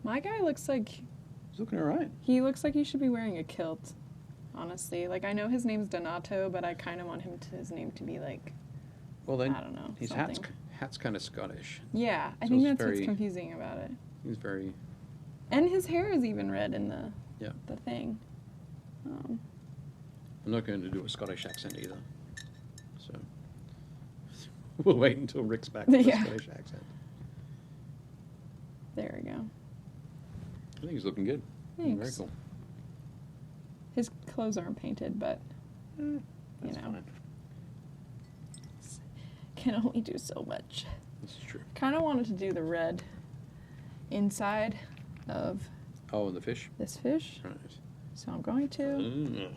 My guy looks like he's looking all right. he should be wearing a kilt. Honestly, like I know his name's Donato, but I kind of want his name to be like, Well, then I don't know. his something. hat's kind of Scottish. Yeah, I So think it's that's very- what's confusing about it. He's very... And his hair is even red in the Yeah. thing. I'm not going to do a Scottish accent either. So we'll wait until Rick's back with Yeah. a Scottish accent. There we go. I think he's looking good. Very Thanks. cool. His clothes aren't painted, but That's know. fine. can only do so much. This is true. Kind of wanted to do the red inside of Oh, and the fish? this fish, Right. so I'm going to. Mm.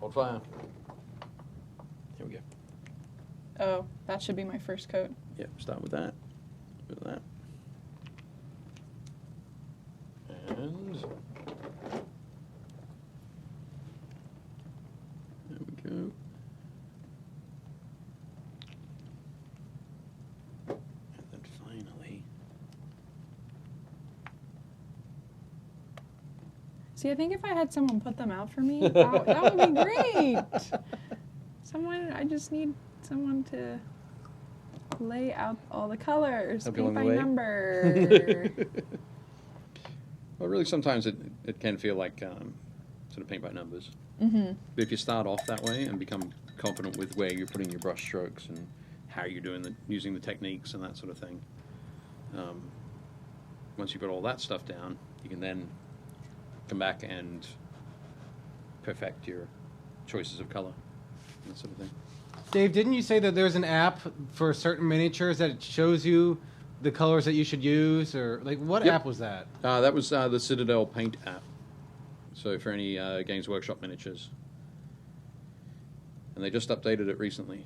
Hold fire. Here we go. Oh, that should be my first coat. Yep, start with that. Do that. And there we go. And then finally, See, I think if I had someone put them out for me, that would be great. I just need someone to lay out all the colors, Help you paint along by the way? number. well, really, sometimes it can feel like sort of paint by numbers. Mm-hmm. But if you start off that way and become confident with where you're putting your brush strokes and how you're doing using the techniques and that sort of thing, once you've got all that stuff down, you can then come back and perfect your choices of color and that sort of thing. Dave, didn't you say that there's an app for certain miniatures that shows you the colors that you should use, or like what Yep. app was that? That was the Citadel Paint App. So for any Games Workshop miniatures, and they just updated it recently.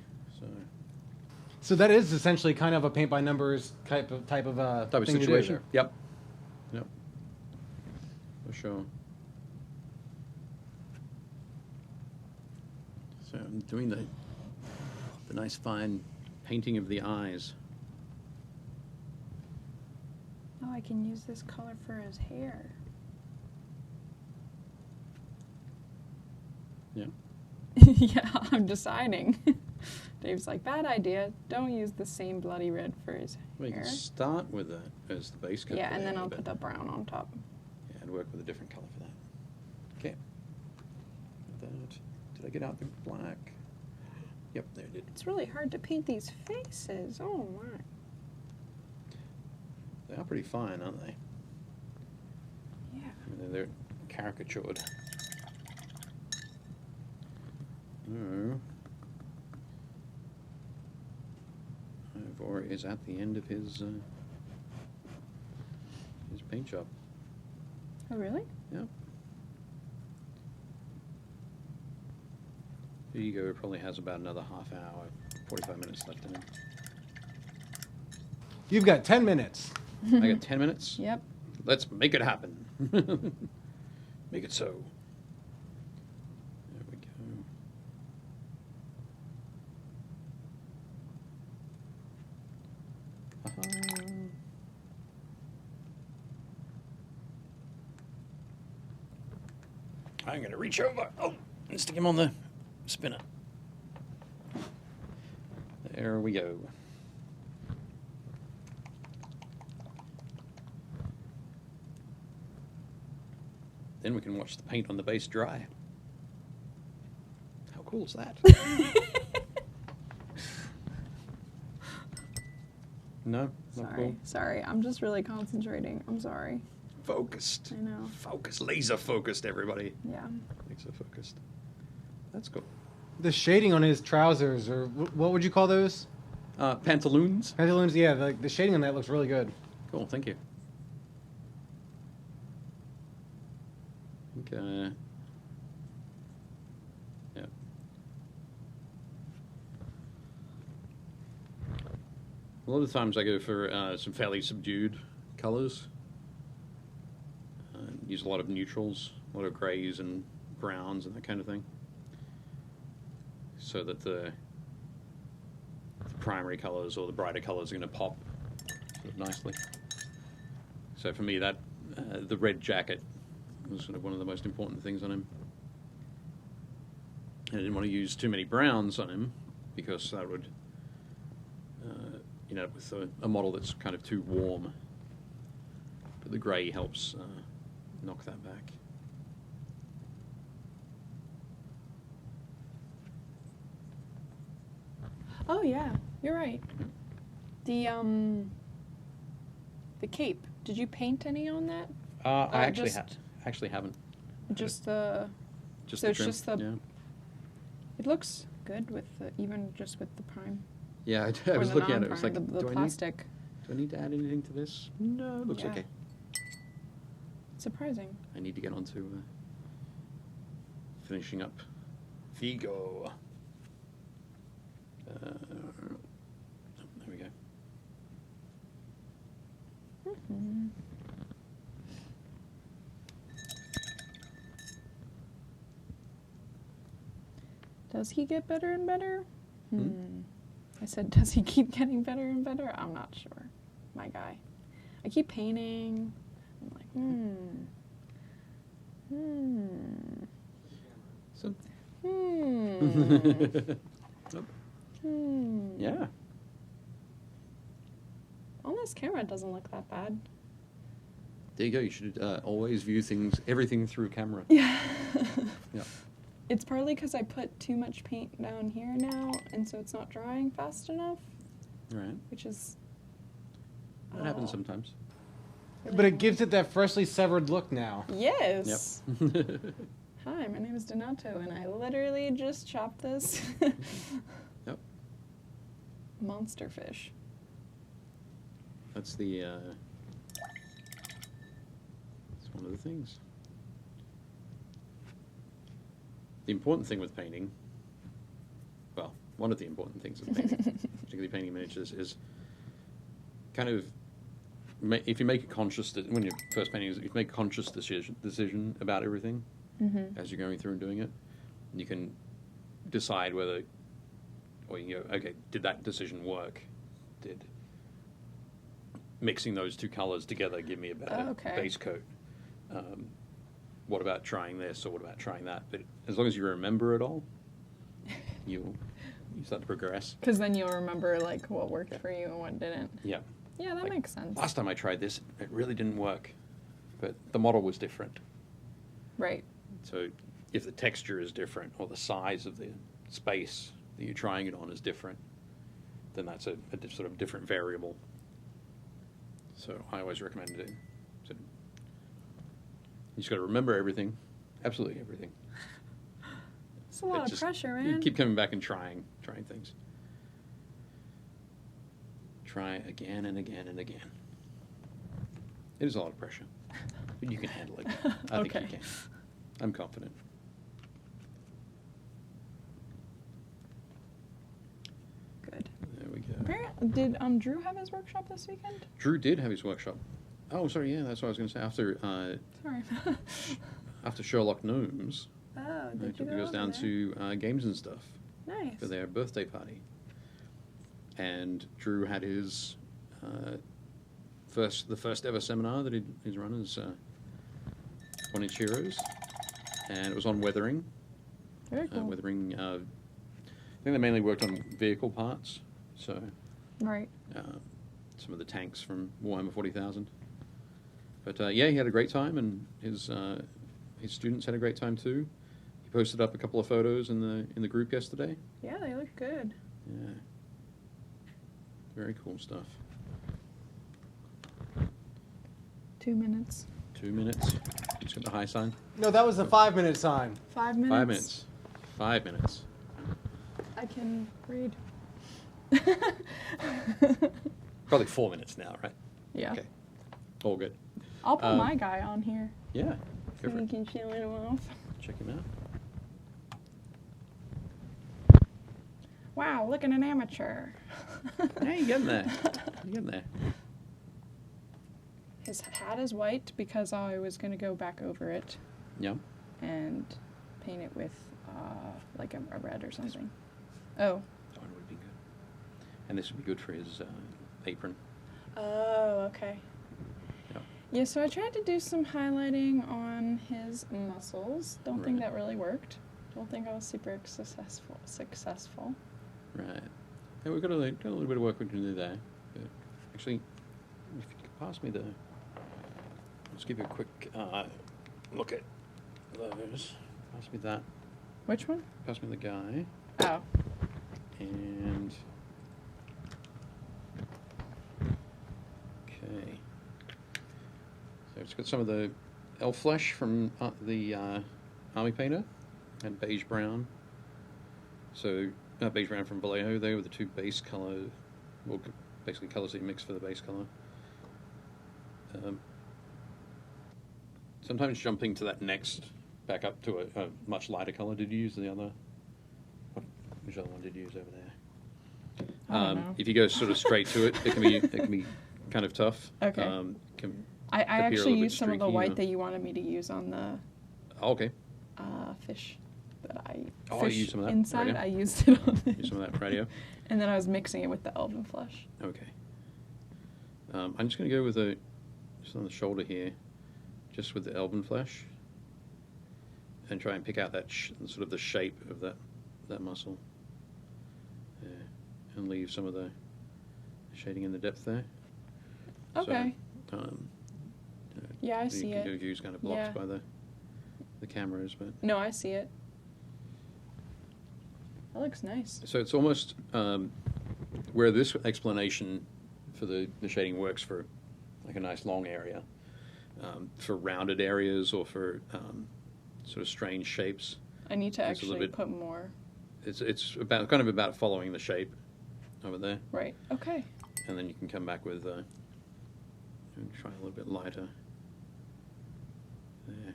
So that is essentially kind of a paint by numbers type of Type of thing to do situation. there. Yep. Yep. For sure. So I'm doing the nice fine painting of the eyes. Oh, I can use this color for his hair. Yeah. Yeah, I'm deciding. Dave's like, bad idea. Don't use the same bloody red for his Well, you hair. can start with that as the base color. Yeah, and then there, I'll but- put the brown on top. Yeah, and work with a different color for that. Okay. That. Did I get out the black? Yep, there it did. It's really hard to paint these faces. Oh my. They are pretty fine, aren't they? Yeah. I mean, they're caricatured. No. Ivor is at the end of his paint job. Oh really? Yep. Vigo probably has about another half hour, 45 minutes left in him. You've got 10 minutes. I got 10 minutes? Yep. Let's make it happen. Make it so. There we go. Aha. I'm going to reach over. Oh, and stick him on the spinner. There we go. Then we can watch the paint on the base dry. How cool is that? No? Not cool. Sorry. I'm just really concentrating. I'm sorry. Focused. I know. Focused. Laser focused, everybody. Yeah. Laser focused. That's cool. The shading on his trousers, or what would you call those? Pantaloons. Pantaloons, yeah. The shading on that looks really good. Cool, thank you. Okay. Yeah. A lot of times I go for some fairly subdued colors. Use a lot of neutrals, a lot of grays and browns and that kind of thing, so that the primary colors or the brighter colors are going to pop sort of nicely. So for me, that the red jacket was sort of one of the most important things on him. And I didn't want to use too many browns on him because that would, with a model that's kind of too warm. But the grey helps knock that back. Oh yeah, you're right. The cape. Did you paint any on that? I actually haven't. Just the. Just so the it's trim. just the. Yeah. It looks good with even just with the prime. Yeah, I was looking at it. It was like, the do plastic. I need to add anything to this? No, it looks Yeah. okay. Surprising. I need to get on to finishing up Vigo. There we go. Mm-hmm. Does he get better and better? I said, does he keep getting better and better? I'm not sure. My guy. I keep painting. I'm like, So, yeah. On this camera, it doesn't look that bad. There you go. You should always view everything through camera. Yeah. Yeah. It's partly because I put too much paint down here now, and so it's not drying fast enough, Right. which is... That happens sometimes. But it gives it that freshly severed look now. Yes. Yep. Hi, my name is Donato, and I literally just chopped this Yep. monster fish. That's the. That's one of the things. The important thing with painting, well, one of the important things with painting, particularly painting miniatures, is kind of if you make a conscious when you're first painting, if you make a conscious decision about everything as you're going through and doing it, you can decide whether, or you go, okay, did that decision work? Did mixing those two colors together give me a better base coat? What about trying this, or what about trying that? But as long as you remember it all, you start to progress. Because then you'll remember like what worked for you and what didn't. Yeah. Yeah, that makes sense. Last time I tried this, it really didn't work, but the model was different. Right. So if the texture is different, or the size of the space that you're trying it on is different, then that's a sort of different variable. So I always recommend it. So you just got to remember everything, absolutely everything. It's a lot of pressure, man. You keep coming back and trying things. Try again and again and again. It is a lot of pressure, but you can handle it. I think you can. I'm confident. Good. There we go. Did Drew have his workshop this weekend? Drew did have his workshop. Oh, sorry, yeah, that's what I was going to say. Sorry. After Sherlock Gnomes, Oh, they did you took go us down there? to Games and Stuff Nice. for their birthday party. And Drew had his the first ever seminar that he's run as One Inch Heroes, and it was on weathering. Very cool. Weathering. I think they mainly worked on vehicle parts, so Right. some of the tanks from Warhammer 40,000. But yeah, he had a great time, and his students had a great time too. He posted up a couple of photos in the group yesterday. Yeah, they look good. Yeah, very cool stuff. 2 minutes. 2 minutes. Just got the high sign. No, that was the 5-minute sign. 5 minutes. 5 minutes. 5 minutes. I can read. Probably 4 minutes now, right? Yeah. Okay. All good. I'll put my guy on here. Yeah. So Go for you it. can show him off. Check him out. Wow, look at an amateur. Hey, you're getting there. You're getting there. His hat is white because I was going to go back over it Yeah. and paint it with like a red or something. Oh. That one would be good. And this would be good for his apron. Oh, okay. Yeah. Yeah, so I tried to do some highlighting on his muscles. Don't think Right. that really worked. Don't think I was super successful. Right. Yeah, we've got a little bit of work we can do there. But actually, if you could pass me the... Let's give you a quick look at those. Pass me that. Which one? Pass me the guy. Oh. And... Okay. So it's got some of the elf flesh from the Army Painter and beige brown. So beige brown from Vallejo. They were the two base color, well, basically colors that you mix for the base color. Sometimes jumping to that next, back up to a much lighter color. Did you use the other? Which other one did you use over there? I don't know. If you go sort of straight to it, it can be kind of tough. Okay. Can I appear a actually little bit used some of the streaky, white that you wanted me to use on the Oh, okay. fish that I Oh, fish you used some of that inside. radio? I used it on it. Use some of that radio. And then I was mixing it with the elven flesh. Okay. I'm just going to go with just on the shoulder here, just with the elven flesh, and try and pick out that sort of the shape of that muscle, and leave some of the shading in the depth there. Okay. So, Yeah, I see it. Your view's kind of blocked Yeah. by the cameras, but No, I see it. That looks nice. so it's almost where this explanation for the shading works for like a nice long area. For rounded areas or for sort of strange shapes, I need to It's a little actually bit- put more. it's about following the shape over there, Right. Okay. and then you can come back with and try a little bit lighter. There,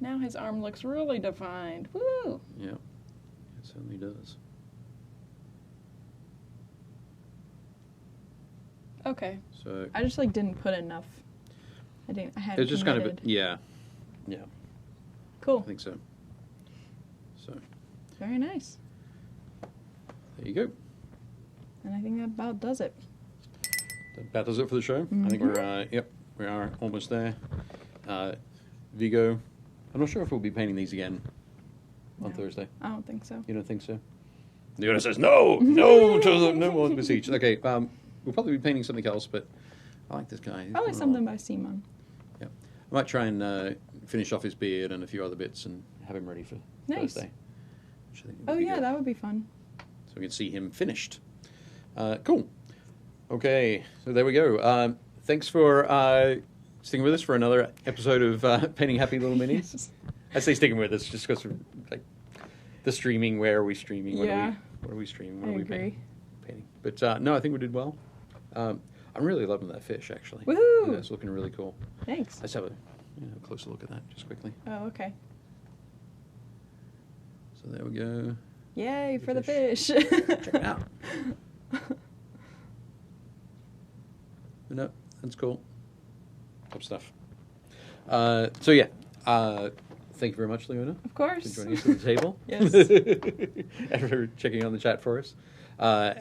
Now his arm looks really defined. Woo! yeah, it certainly does. Okay. So I just didn't put enough. I hadn't it's just kind of committed. yeah, Cool. I think so. So Very nice. there you go. And I think that about does it. That about does it for the show. I think we are almost there. Vigo, I'm not sure if we'll be painting these again on No. Thursday. I don't think so. You don't think so? Leona says no more Besieged. Okay, we'll probably be painting something else, but I like this guy. He's Probably doing something well. by CMON. Yeah, I might try and finish off his beard and a few other bits and have him ready for Nice. Thursday. Which I think would Oh be yeah, good. that would be fun. So we can see him finished. Cool. Okay, so there we go. Thanks for sticking with us for another episode of Painting Happy Little Minis. I say sticking with us just because like the streaming. Where are we streaming? What are we streaming? What I are we agree. painting? But no, I think we did well. I'm really loving that fish actually. Woohoo! Yeah, it's looking really cool. Thanks. Let's have a closer look at that just quickly. Oh, okay. So there we go. Yay for the fish. fish. Check it out. No, that's cool. Top stuff. So yeah, thank you very much, Leona, Of course. for joining us at the table. Yes. And for checking on the chat for us. Yeah,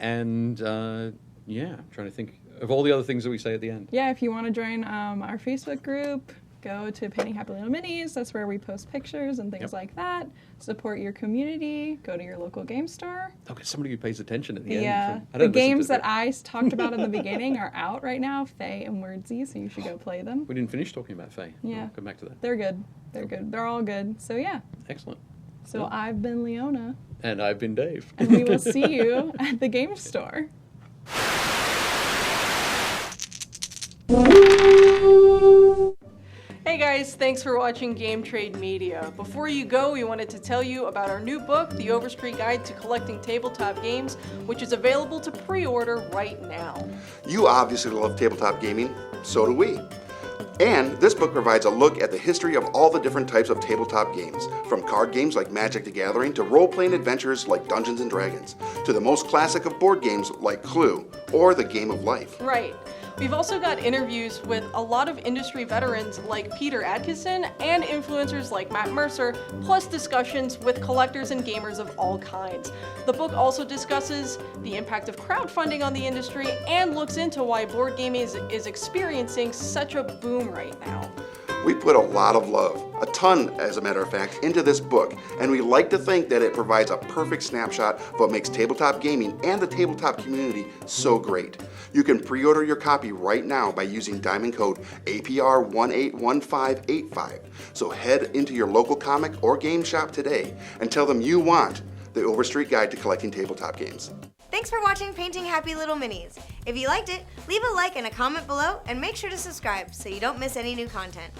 I'm trying to think of all the other things that we say at the end. Yeah, if you want to join our Facebook group, go to Painting Happy Little Minis. That's where we post pictures and things Yep. like that. Support your community. Go to your local game store. Okay, somebody who pays attention at the The, end. I the don't listen games to that I talked about in the beginning are out right now, Faye and Wordsy, so you should go play them. We didn't finish talking about Faye. Yeah. We'll come back to that. They're good. They're good. They're all good. So yeah. Excellent. So Yeah. I've been Leona, And I've been Dave. and we will see you at the game store. Hey guys, thanks for watching Game Trade Media. Before you go, we wanted to tell you about our new book, The Overstreet Guide to Collecting Tabletop Games, which is available to pre-order right now. You obviously love tabletop gaming, so do we. And this book provides a look at the history of all the different types of tabletop games, from card games like Magic the Gathering to role-playing adventures like Dungeons & Dragons, to the most classic of board games like Clue or The Game of Life. Right. We've also got interviews with a lot of industry veterans like Peter Adkison and influencers like Matt Mercer, plus discussions with collectors and gamers of all kinds. The book also discusses the impact of crowdfunding on the industry and looks into why board gaming is experiencing such a boom right now. We put a lot of love, a ton as a matter of fact, into this book, and we like to think that it provides a perfect snapshot of what makes tabletop gaming and the tabletop community so great. You can pre-order your copy right now by using diamond code APR181585. So head into your local comic or game shop today and tell them you want the Overstreet Guide to Collecting Tabletop Games. Thanks for watching Painting Happy Little Minis. If you liked it, leave a like and a comment below, and make sure to subscribe so you don't miss any new content.